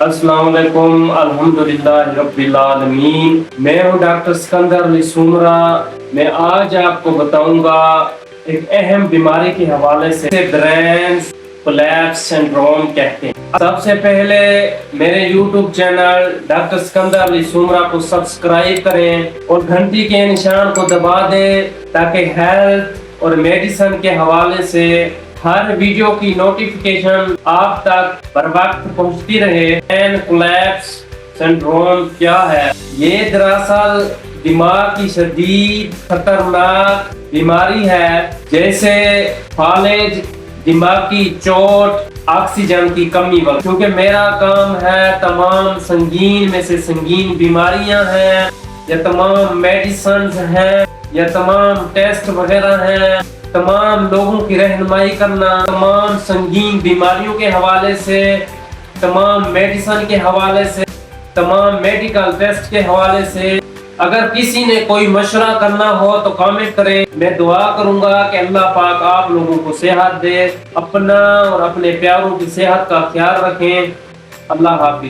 السلام علیکم، الحمدللہ رب العالمین۔ میں ہوں ڈاکٹر سکندر علی سومرا۔ میں آج آپ کو بتاؤں گا ایک اہم بیماری کے حوالے سے برین کولیپس سنڈروم کہتے ہیں۔ سب سے پہلے میرے یوٹیوب چینل ڈاکٹر سکندر علی سومرا کو سبسکرائب کریں اور گھنٹی کے نشان کو دبا دیں تاکہ ہیلتھ اور میڈیسن کے حوالے سے ہر ویڈیو کی نوٹیفیکیشن آپ تک بر وقت پہنچتی رہے۔ برین کولیپس سنڈروم کیا ہے؟ یہ دراصل دماغ کی شدید خطرناک بیماری ہے، جیسے فالج، دماغ کی چوٹ، آکسیجن کی کمی وغیرہ۔ کیونکہ میرا کام ہے تمام سنگین میں سے سنگین بیماریاں ہیں یا تمام میڈیسنز ہیں یا تمام ٹیسٹ وغیرہ ہیں، تمام لوگوں کی رہنمائی کرنا، تمام سنگین بیماریوں کے حوالے سے، تمام میڈیسن کے حوالے سے، تمام میڈیکل ٹیسٹ کے حوالے سے۔ اگر کسی نے کوئی مشورہ کرنا ہو تو کامنٹ کریں۔ میں دعا کروں گا کہ اللہ پاک آپ لوگوں کو صحت دے۔ اپنا اور اپنے پیاروں کی صحت کا خیال رکھیں۔ اللہ حافظ۔